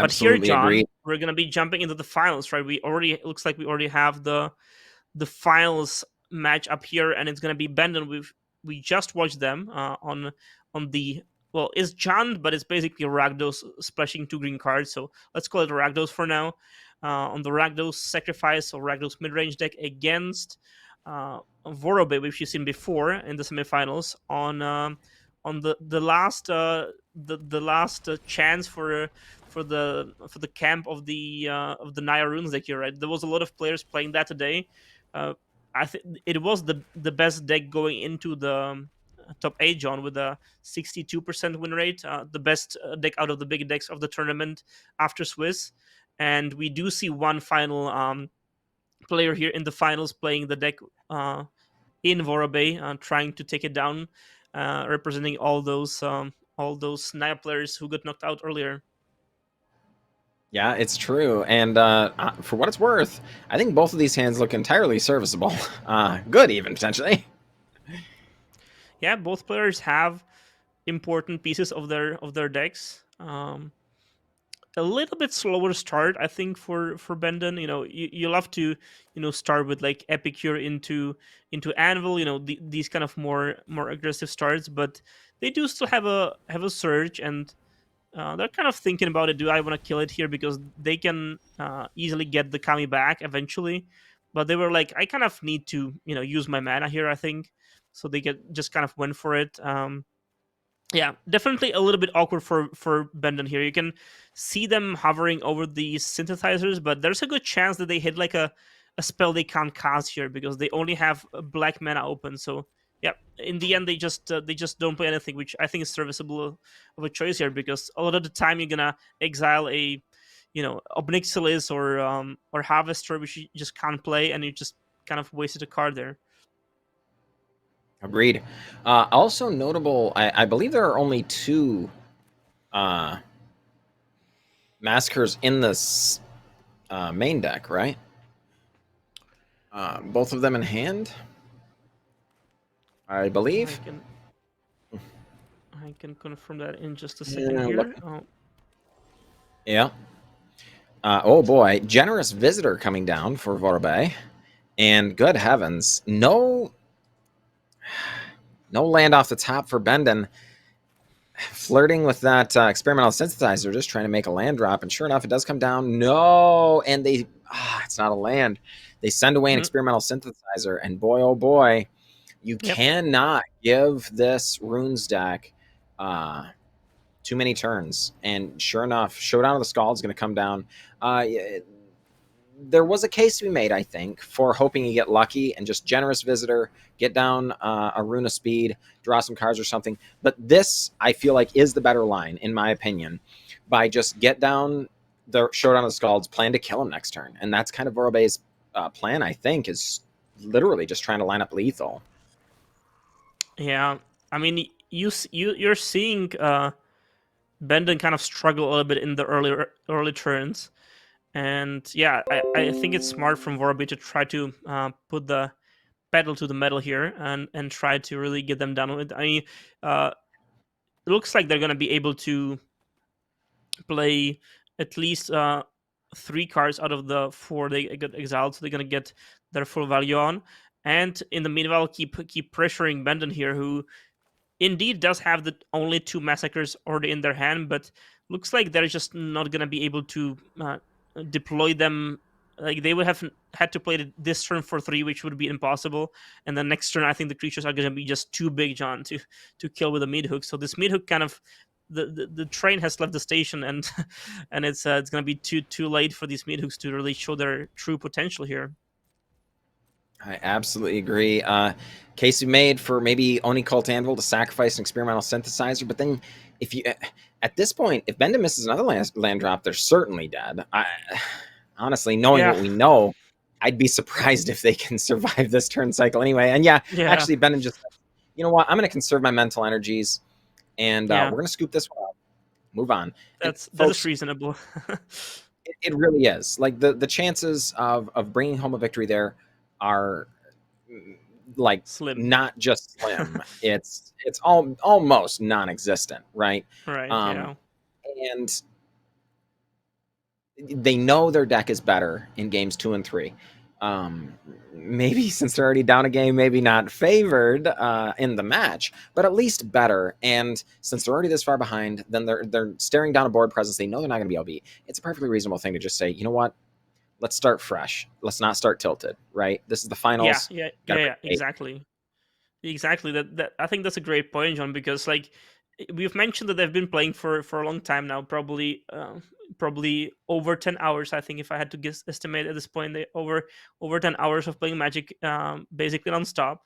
But here, Absolutely John, agree. we're gonna be jumping into the finals, right? It looks like we already have the finals match up here, and it's gonna be Bendon. We just watched them on the, well, it's John, but it's basically Rakdos splashing 2 green cards. So let's call it Rakdos for now. On the Rakdos sacrifice or Rakdos mid range deck against Vorobe, which you've seen before in the semifinals on the last chance for the camp of the Naya runes deck here, right? There was a lot of players playing that today. Uh, I think it was the best deck going into the top 8, John, with a 62% win rate, the best deck out of the big decks of the tournament after Swiss. And we do see one final player here in the finals playing the deck in Vorobe, trying to take it down, representing all those Naya players who got knocked out earlier. Yeah, it's true. And for what it's worth, I think both of these hands look entirely serviceable. Good, even potentially. Yeah, both players have important pieces of their decks. A little bit slower start, I think, for Bendon. You love to start with like Epicure into Anvil. These kind of more aggressive starts, but they do still have a surge, and they're kind of thinking about it. Do I want to kill it here because they can easily get the Kami back eventually? But they were like, I kind of need to use my mana here, I think, so they get just kind of went for it. Yeah, definitely a little bit awkward for Bendon here. You can see them hovering over these synthesizers, but there's a good chance that they hit like a spell they can't cast here because they only have black mana open. So yeah, in the end they just don't play anything, which I think is serviceable of a choice here because a lot of the time you're gonna exile a Obnixilis or Harvester, which you just can't play, and you just kind of wasted a card there. Agreed. Also notable, I believe there are only two uh, massacres in this main deck, right? Both of them in hand, I I believe. can I can confirm that in just a second Yeah, look. here. Yeah. Oh boy, generous visitor coming down for Vorbe, and good heavens, no land off the top for Bendon. Flirting with that experimental synthesizer, just trying to make a land drop, and sure enough, it does come down. No, and it's not a land. They send away an Mhm. experimental synthesizer, and boy, oh boy, you Yep. cannot give this runes deck too many turns. And sure enough, Showdown of the Scald is going to come down. There was a case to be made, I think, for hoping you get lucky and just generous visitor, get down a rune of speed, draw some cards or something. But this, I feel like, is the better line, in my opinion, by just get down the Showdown of the Scalds, plan to kill him next turn. And that's kind of Vorobe's plan, I think, is literally just trying to line up lethal. Yeah. I mean, you're seeing Bendon kind of struggle a little bit in the early turns, and yeah, I think it's smart from Vorby to try to put the pedal to the metal here and try to really get them down with. I mean, uh, it looks like they're gonna be able to play at least 3 cards out of the 4 they get exiled, so they're gonna get their full value on. And in the meanwhile, keep pressuring Bendon here, who indeed does have the only 2 massacres already in their hand, but looks like they're just not going to be able to deploy them. Like they would have had to play this turn for 3, which would be impossible. And then next turn, I think the creatures are going to be just too big, John, to kill with a mid hook. So this mid hook kind of the train has left the station, and and it's going to be too late for these mid hooks to really show their true potential here. I absolutely agree. Case we made for maybe Oni Cult Anvil to sacrifice an experimental synthesizer, but then if you at this point, if Benda misses another land drop, they're certainly dead. Honestly, knowing Yeah, what we know, I'd be surprised if they can survive this turn cycle anyway. And yeah, yeah, actually, Benda just, you know what? I'm going to conserve my mental energies, and yeah. we're going to scoop this one up, move on. And That is folks, reasonable. it really is. Like the chances of bringing home a victory there are like Slim. not just slim. It's almost non-existent, right? Right, Um, yeah. and they know their deck is better in games 2 and 3. Maybe since they're already down a game, maybe not favored in the match, but at least better. And since they're already this far behind, then they're staring down a board presence. They know they're not going to be LB. It's a perfectly reasonable thing to just say, you know what? Let's start fresh. Let's not start tilted. Right? This is the Yeah, finals. yeah, Got to yeah, bring yeah, it. exactly. Exactly. That I think that's a great point, John, because like we've mentioned that they've been playing for a long time now, probably over 10 hours. I think if I had to guess estimate at this point, they over 10 hours of playing Magic, basically nonstop.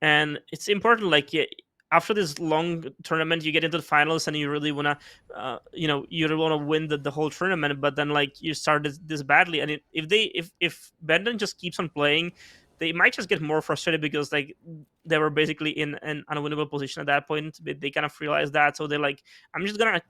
And it's important, like, yeah, after this long tournament you get into the finals and you really want to you really want to win the whole tournament, but then like you started this badly, and if Bendon just keeps on playing, they might just get more frustrated because like they were basically in an unwinnable position at that point. They kind of realized that, so they're like, I'm just gonna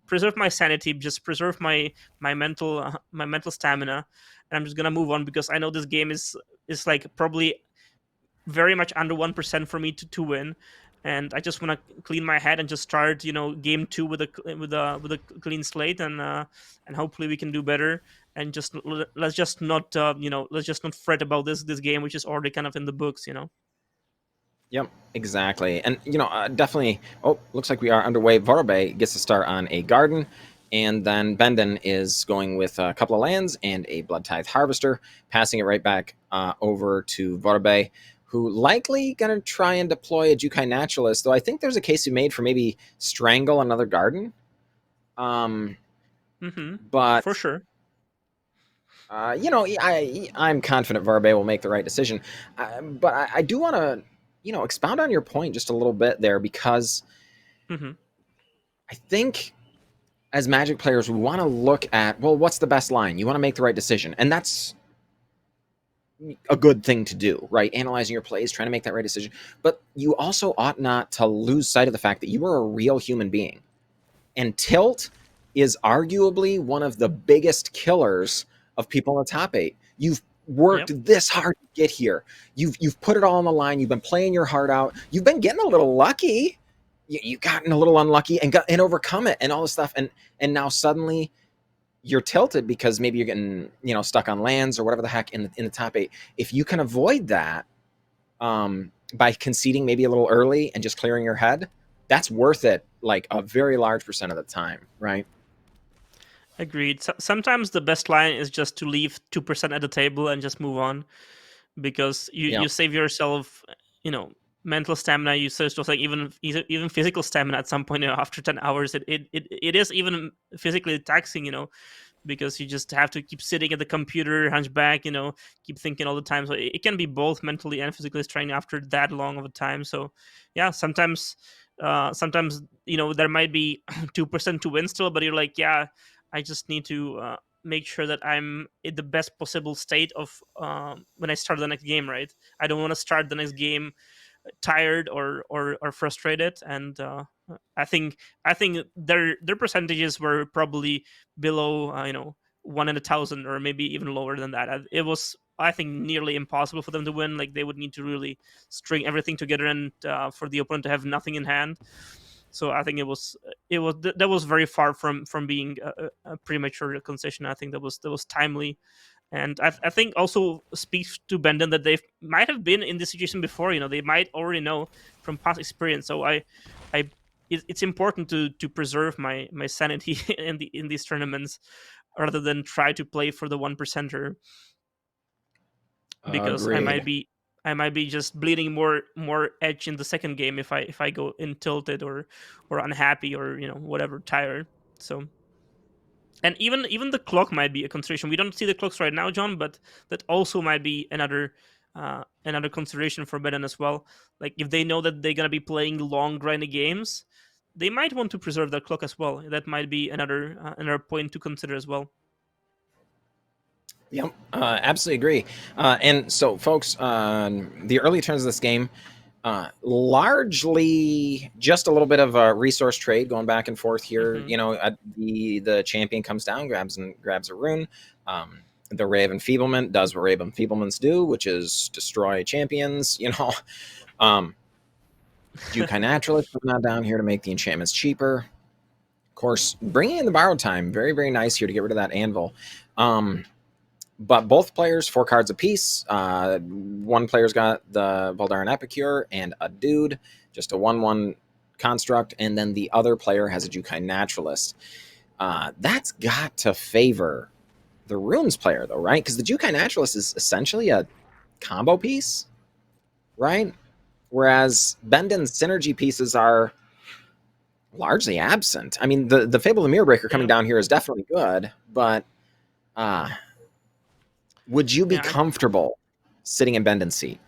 preserve my sanity, just preserve my mental stamina, and I'm just gonna move on because I know this game is like probably very much under 1% for me to win, and I just want to clean my head and just start game two with a clean slate, and hopefully we can do better, and just let's just not let's just not fret about this game which is already kind of in the books. Yep, exactly. And, definitely. Oh, looks like we are underway. Vorbe gets to start on a garden. And then Bendon is going with a couple of lands and a Blood Tithe Harvester, passing it right back over to Vorbe, who likely going to try and deploy a Jukai Naturalist, though I think there's a case you made for maybe Strangle another garden. Um, Mm-hmm. For but sure. I'm confident Varbe will make the right decision. But I do want to, expound on your point just a little bit there, because Mm-hmm. I think as Magic players, we want to look at, well, what's the best line? You want to make the right decision. And that's a good thing to do, right? Analyzing your plays, trying to make that right decision. But you also ought not to lose sight of the fact that you are a real human being. And tilt is arguably one of the biggest killers of people in the top eight. You've Yep. worked this hard to get here. You've put it all on the line. You've been playing your heart out. You've been getting a little lucky. You've gotten a little unlucky and overcome it and all this stuff. And now suddenly you're tilted because maybe you're getting stuck on lands or whatever the heck in the top eight. If you can avoid that, by conceding maybe a little early and just clearing your head, that's worth it like a very large percent of the time, right? Agreed. Sometimes the best line is just to leave 2% at the table and just move on, because you Yeah. you save yourself you know mental stamina, you save yourself like even physical stamina at some point. After 10 hours it is even physically taxing, because you just have to keep sitting at the computer hunchback, keep thinking all the time, so it can be both mentally and physically straining after that long of a time. So yeah, sometimes there might be 2% to win still, but you're like, yeah, I just need to make sure that I'm in the best possible state of when I start the next game, right? I don't want to start the next game tired or frustrated. And I think their percentages were probably below 1 in 1,000, or maybe even lower than that. It was, I think, nearly impossible for them to win. Like they would need to really string everything together, and for the opponent to have nothing in hand. So I think that was very far from being a premature concession. I think that was timely, and I think also speaks to Bendon that they might have been in this situation before. They might already know from past experience. So I it's important to preserve my sanity in these tournaments, rather than try to play for the 1%er, because Agreed. I might be just bleeding more edge in the second game if I go in tilted or unhappy, or whatever, tired. So, and even the clock might be a consideration. We don't see the clocks right now, John, but that also might be another consideration for Beden as well. Like if they know that they're gonna be playing long grindy games, they might want to preserve their clock as well. That might be another point to consider as well. Yep, absolutely agree. And so, folks, the early turns of this game, largely just a little bit of a resource trade going back and forth here. Hmm. The champion comes down, grabs a rune. The Ray of Enfeeblement does what Ray of Enfeeblements do, which is destroy champions. Um, Jukai Naturalist is now down here to make the enchantments cheaper. Of course, bringing in the borrowed time, very, very nice here to get rid of that anvil. But both players, 4 cards apiece. One player's got the Voldaren Epicure and a dude, just a 1/1 construct, and then the other player has a Jukai Naturalist. That's got to favor the Runes player, though, right? Because the Jukai Naturalist is essentially a combo piece, right? Whereas Benden's synergy pieces are largely absent. I mean, the Fable of the Mirror Breaker coming Yeah, down here is definitely good, but uh, would you be yeah. comfortable sitting in Benden's seat?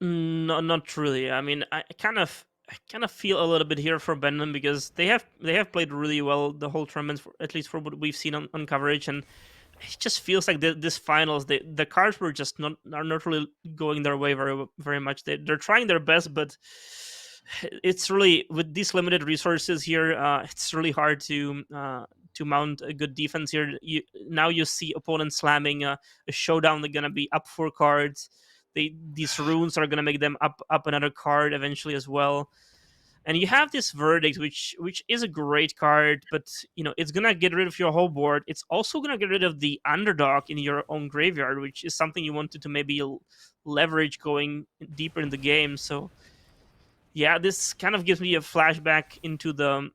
No, not really. I mean, I kind of feel a little bit here for Bendon because they have played really well the whole tournament, at least for what we've seen on coverage, and it just feels like this finals, the cards were just not are not really going their way very much. They're trying their best, but it's really with these limited resources here, it's really hard to mount a good defense here. Now you see opponents slamming a showdown. They're gonna be up 4 cards. These runes are gonna make them up another card eventually as well. And you have this verdict, which is a great card, but it's gonna get rid of your whole board. It's also gonna get rid of the underdog in your own graveyard, which is something you wanted to maybe leverage going deeper in the game. So yeah, this kind of gives me a flashback into the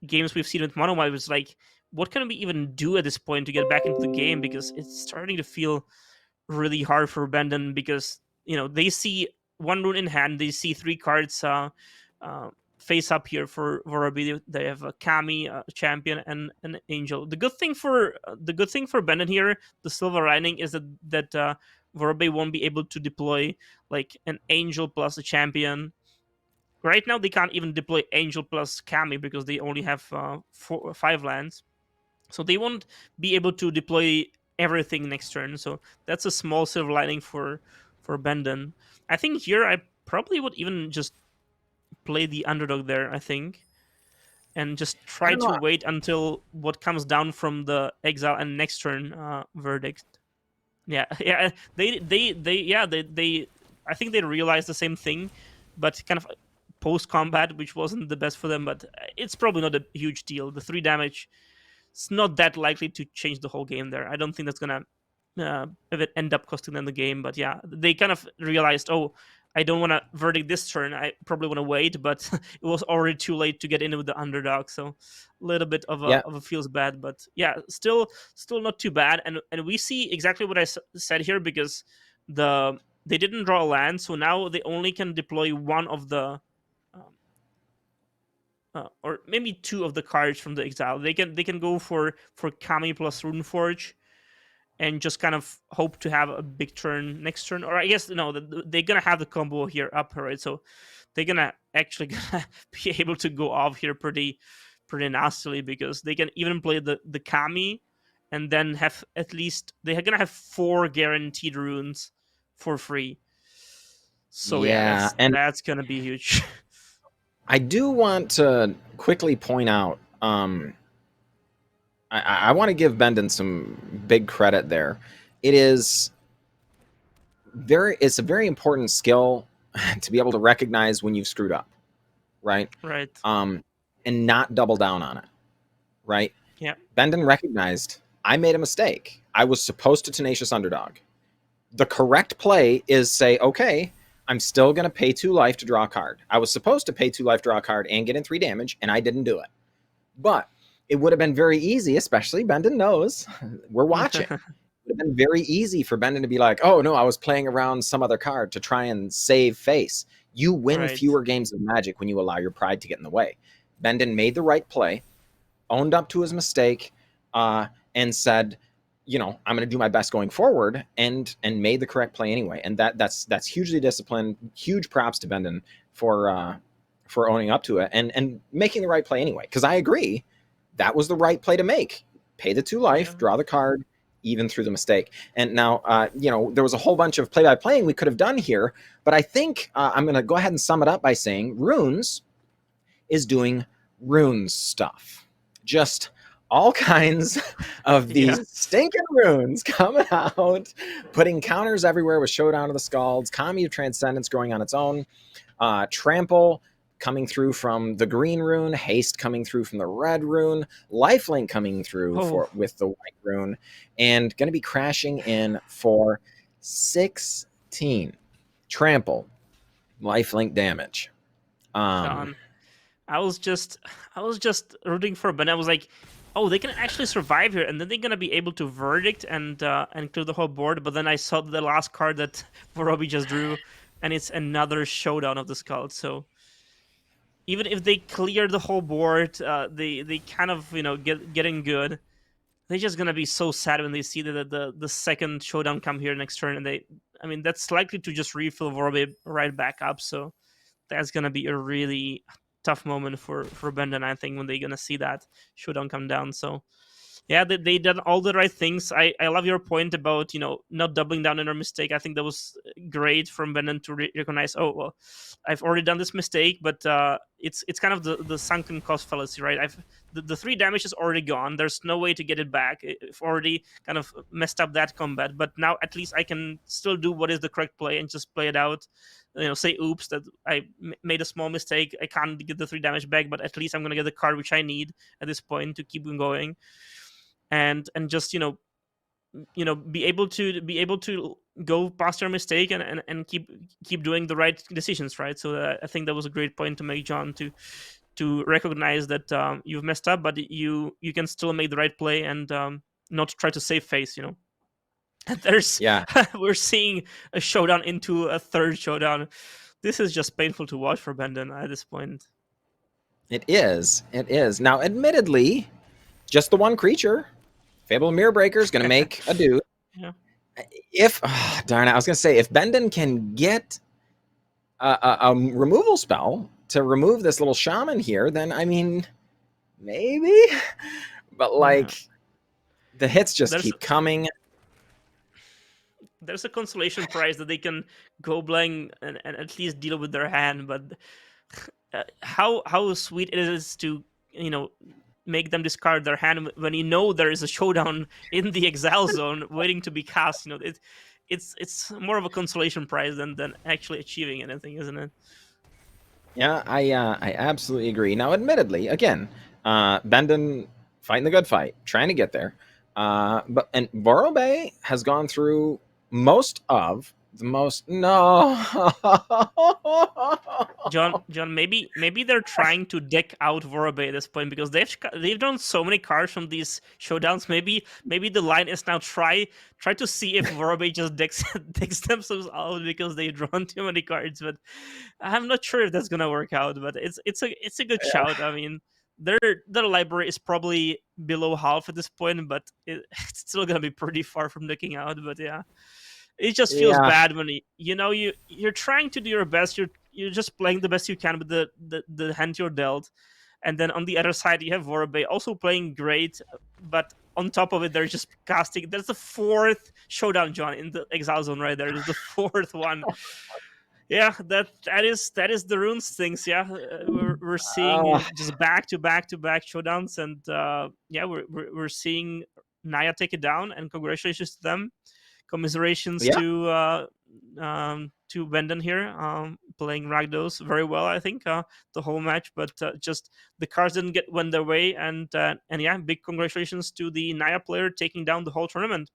games we've seen with Mono White. Was like, what can we even do at this point to get back into the game? Because it's starting to feel really hard for Bendon because they see one rune in hand, they see 3 cards face up here for Vorabidi. They have a Kami, a champion, and an angel. The good thing for Bendon here, the silver lining is that Vorabidi won't be able to deploy like an angel plus a champion. Right now, they can't even deploy angel plus Kami because they only have 5 lands, so they won't be able to deploy everything next turn. So that's a small silver lining for Bendon. I think here I probably would even just play the underdog there. I think, and just I try don't know. to wait until what comes down from the exile and next turn verdict. Yeah, yeah. They. I think they realized the same thing, but kind of post combat, which wasn't the best for them. But it's probably not a huge deal. The 3 damage, it's not that likely to change the whole game there. I don't think that's gonna end up costing them the game. But yeah, they kind of realized, oh, I don't want to verdict this turn. I probably want to wait, but it was already too late to get in with the underdog. So a little bit Yeah, of a feels bad, but yeah, still not too bad. And we see exactly what I said here because they didn't draw a land, so now they only can deploy one of the um, or maybe 2 of the cards from the exile. They can go for Kami plus Runeforge and just kind of hope to have a big turn next turn. Or I guess no, they're gonna have the combo here up, right? So they're gonna actually gonna be able to go off here pretty nastily because they can even play the Kami and then have at least they're gonna have 4 guaranteed runes for free. So yeah, yeah. And that's gonna be huge. I do want to quickly point out, I want to give Bendon some big credit there. It is it's a very important skill to be able to recognize when you've screwed up, right? Right. And not double down on it, right? Yeah. Bendon recognized I made a mistake. I was supposed to tenacious underdog. The correct play is say, okay, I'm still going to pay 2 life to draw a card. I was supposed to pay 2 life, draw a card, and get in 3 damage, and I didn't do it. But it would have been very easy, especially Bendon knows we're watching. It would have been very easy for Bendon to be like, oh no, I was playing around some other card to try and save face. You win Right. fewer games of Magic when you allow your pride to get in the way. Bendon made the right play, owned up to his mistake, and said, I'm going to do my best going forward, and made the correct play anyway. And that's hugely disciplined. Huge props to Bendon for owning up to it and making the right play anyway. Because I agree, that was the right play to make. Pay the 2 life, Yeah. draw the card, even through the mistake. And now, there was a whole bunch of play-by-playing we could have done here, but I think I'm going to go ahead and sum it up by saying Runes is doing Runes stuff. Just all kinds of Yeah. these stinking runes coming out, putting counters everywhere with Showdown of the Scalds, Kami of Transcendence growing on its own, Trample coming through from the green rune, haste coming through from the red rune, lifelink coming through Oh, for with the white rune, and going to be crashing in for 16 trample lifelink damage. Um, John, I was just I was just rooting for Ben. I was like, oh, they can actually survive here, and then they're gonna be able to verdict and clear the whole board. But then I saw the last card that Vorobi just drew, and it's another showdown of the Skulls. So even if they clear the whole board, they kind of getting good. They're just gonna be so sad when they see the second showdown come here next turn, and I mean, that's likely to just refill Vorobi right back up. So that's gonna be a really tough moment for Brendan, I think, when they're gonna see that showdown come down. So yeah, they did all the right things. I love your point about not doubling down on their mistake. I think that was great from Brendan to recognize. Oh well, I've already done this mistake, but it's kind of the sunken cost fallacy, right? The 3 damage is already gone. There's no way to get it back. I've already kind of messed up that combat, but now at least I can still do what is the correct play and just play it out. Say oops that I made a small mistake. I can't get the 3 damage back, but at least I'm gonna get the card which I need at this point to keep going, and just be able to go past your mistake and keep doing the right decisions, right? So I think that was a great point to make, John, to recognize that you've messed up, but you can still make the right play and not try to save face. And there's yeah, we're seeing a showdown into a third showdown. This is just painful to watch for Bendon at this point. it is. It is. Now, admittedly, just the one creature, Fable Mirror Breaker, is going to make a dude. Yeah. If darn it, I was going to say if Bendon can get a removal spell to remove this little shaman here, then I mean, maybe. But Yeah. like, the hits just There's keep coming. there's a consolation prize that they can go blank and at least deal with their hand, but how sweet it is to you know make them discard their hand when there is a showdown in the exile zone waiting to be cast. It's more of a consolation prize than actually achieving anything, isn't it? Yeah, I absolutely agree. Now, admittedly, again, Bendon fighting the good fight, trying to get there. And Borobe has gone through most of the most no. John, maybe they're trying to deck out Vorobe at this point because they've drawn so many cards from these showdowns. Maybe the line is now try to see if Vorobe just decks themselves out because they've drawn too many cards. But I'm not sure if that's gonna work out. But it's a good shout. I mean, their library is probably below half at this point, but it's still gonna be pretty far from decking out. But yeah, it just feels Yeah, bad when you're trying to do your best. You're just playing the best you can with the hand you're dealt, and then on the other side you have Vorobe also playing great, but on top of it they're just casting. There's the fourth showdown, John, in the exile zone right there. There's the fourth one. Yeah, that is the runes things. Yeah, we're uh, seeing just back to back to back showdowns, and yeah, we're seeing Naya take it down, and congratulations to them. Commiserations yeah, to Bendon here, playing Ragdos very well, I think, the whole match. But just the cards didn't went their way, and yeah, big congratulations to the Naya player taking down the whole tournament.